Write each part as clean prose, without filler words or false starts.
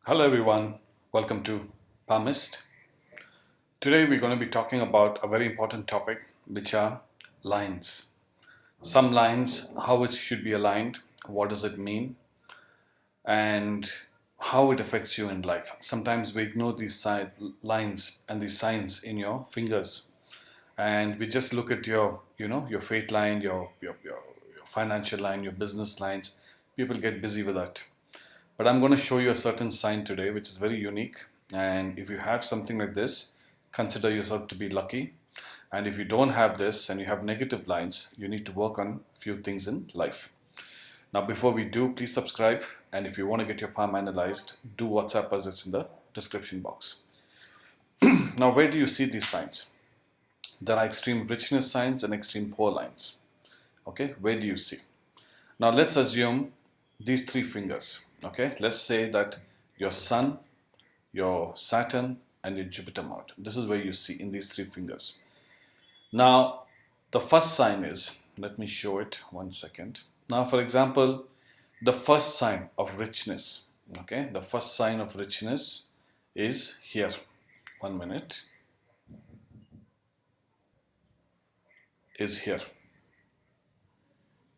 Hello everyone, welcome to Palmist. Today we're going to be talking about a very important topic which are lines. Some lines, how it should be aligned, what does it mean, and how it affects you in life. Sometimes we ignore these lines and these signs in your fingers and we just look at your fate line, your financial line, your business lines. People get busy with that. But I'm going to show you a certain sign today which is very unique. And if you have something like this, consider yourself to be lucky. And if you don't have this and you have negative lines, you need to work on a few things in life. Now, before we do, please subscribe. And if you want to get your palm analyzed, do WhatsApp us. It's in the description box. Now, where do you see these signs? There are extreme richness signs and extreme poor lines. Okay, where do you see? Now, let's assume these three fingers. Okay, let's say that your Sun, your Saturn, and your Jupiter mount. This is where you see in these three fingers. Now, the first sign is, let me show it 1 second. Now, for example, the first sign of richness. Okay, the first sign of richness is here. 1 minute. Is here.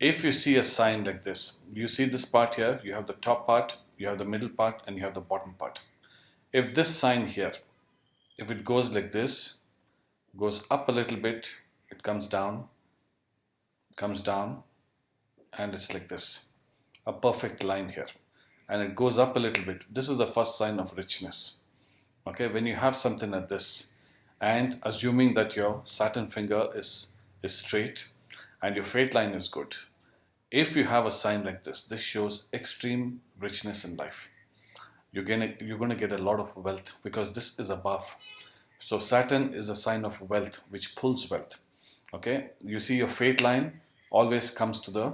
If you see a sign like this, you see this part here, you have the top part, you have the middle part, and you have the bottom part. If this sign here, if it goes like this, goes up a little bit, it comes down, and it's like this. A perfect line here. And it goes up a little bit. This is the first sign of richness. Okay, when you have something like this, and assuming that your Saturn finger is straight and your fate line is good, if you have a sign like this shows extreme richness in life. You're gonna get a lot of wealth because this is above. So Saturn is a sign of wealth which pulls wealth. Okay, you see your fate line always comes to the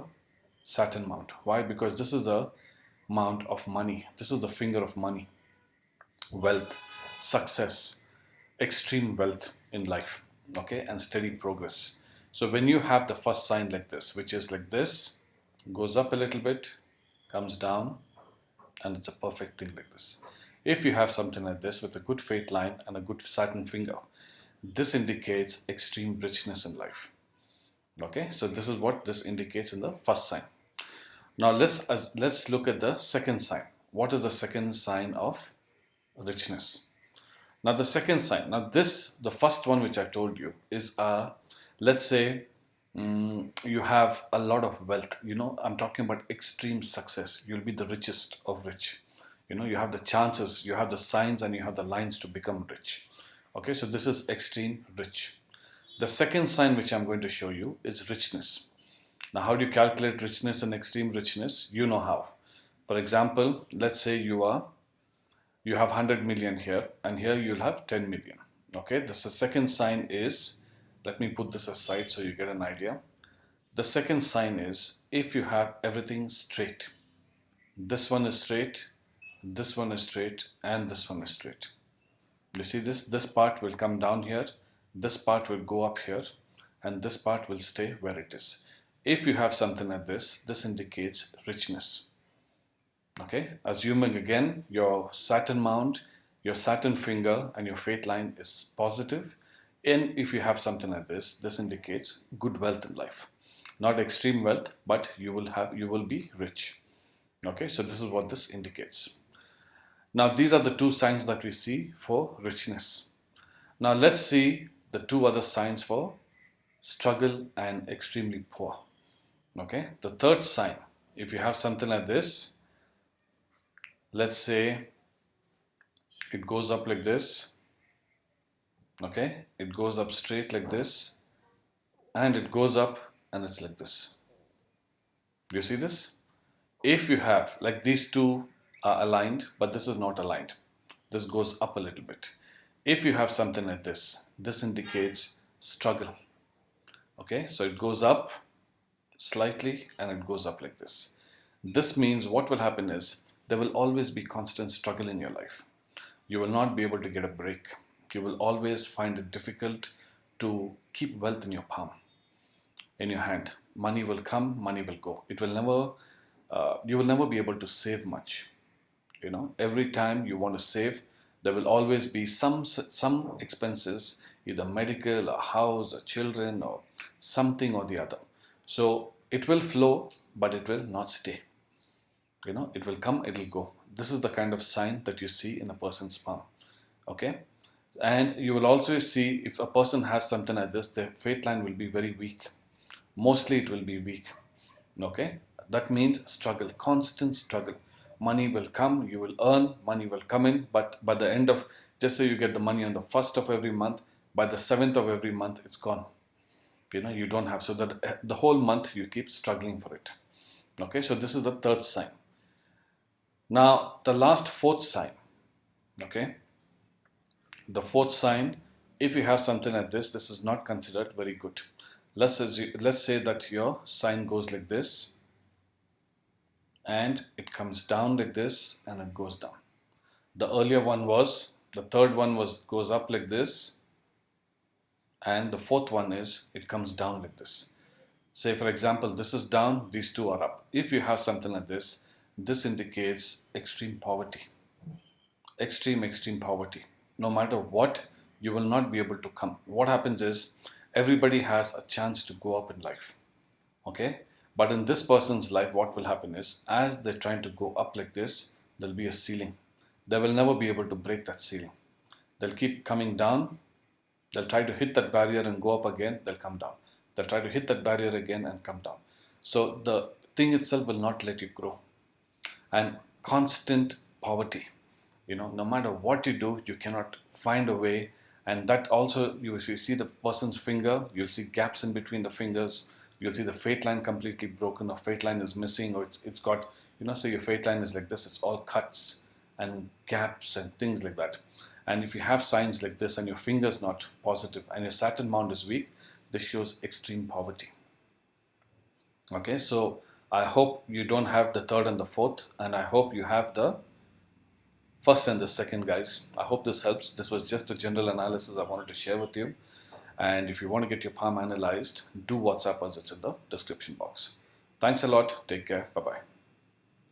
Saturn mount. Why? Because this is the mount of money. This is the finger of money, wealth, success, extreme wealth in life. Okay, and steady progress. So when you have the first sign like this, which is like this, goes up a little bit, comes down, and it's a perfect thing like this. If you have something like this with a good fate line and a good Saturn finger, this indicates extreme richness in life. Okay, so this is what this indicates in the first sign. Now let's look at the second sign. What is the second sign of richness? Now the second sign, the first one which I told you is let's say you have a lot of wealth. I'm talking about extreme success. You'll be the richest of rich. You have the chances, you have the signs, and you have the lines to become rich. Okay, so this is extreme rich. The second sign which I'm going to show you is richness. Now, how do you calculate richness and extreme richness? You know how. For example, let's say you have 100 million here, and here you'll have 10 million. Okay, the second sign is, let me put this aside so you get an idea. The second sign is if you have everything straight. This one is straight, this one is straight, and this one is straight. You see this part will come down here, this part will go up here, and this part will stay where it is. If you have something like this indicates richness. Okay, assuming again your Saturn mount, your Saturn finger, and your fate line is positive. And if you have something like this indicates good wealth in life. Not extreme wealth, but you will be rich. Okay, so this is what this indicates. Now these are the two signs that we see for richness. Now let's see the two other signs for struggle and extremely poor. Okay, the third sign, if you have something like this, let's say it goes up like this. Okay, it goes up straight like this, and it goes up and it's like this. Do you see this? If you have, like, these two are aligned, but this is not aligned. This goes up a little bit. If you have something like this indicates struggle. Okay, so it goes up slightly and it goes up like this. This means what will happen is there will always be constant struggle in your life. You will not be able to get a break. You will always find it difficult to keep wealth in your palm, in your hand. Money will come, money will go. You will never be able to save much. Every time you want to save, there will always be some expenses, either medical, a house, or children, or something or the other. So it will flow, but it will not stay. It will come, it will go. This is the kind of sign that you see in a person's palm. Okay. And you will also see, if a person has something like this, their fate line will be very weak. Mostly it will be weak. Okay. That means struggle, constant struggle. Money will come, you will earn, money will come in, but by the end of, just say you get the money on the 1st of every month, by the 7th of every month, it's gone. You don't have, so that the whole month you keep struggling for it. Okay, so this is the third sign. Now, the last, fourth sign. Okay, the fourth sign, if you have something like this, this is not considered very good. Let's say that your sign goes like this, and it comes down like this, and it goes down. The earlier one was, the third one goes up like this, and the fourth one is, it comes down like this. Say for example, this is down, these two are up. If you have something like this, this indicates extreme poverty. Extreme poverty. No matter what, you will not be able to come. What happens is, everybody has a chance to go up in life. Okay? But in this person's life, what will happen is, as they're trying to go up like this, there'll be a ceiling. They will never be able to break that ceiling. They'll keep coming down. They'll try to hit that barrier and go up again, they'll come down. They'll try to hit that barrier again and come down. So the thing itself will not let you grow. And constant poverty. No matter what you do, you cannot find a way. And that also, you see the person's finger, you'll see gaps in between the fingers. You'll see the fate line completely broken, or fate line is missing, or it's got, say your fate line is like this, it's all cuts and gaps and things like that. And if you have signs like this and your finger's not positive and your Saturn mount is weak, this shows extreme poverty. Okay, so I hope you don't have the third and the fourth, and I hope you have the first and the second, guys. I hope this helps. This was just a general analysis I wanted to share with you. And if you want to get your palm analyzed, do WhatsApp us, it's in the description box. Thanks a lot. Take care. Bye-bye.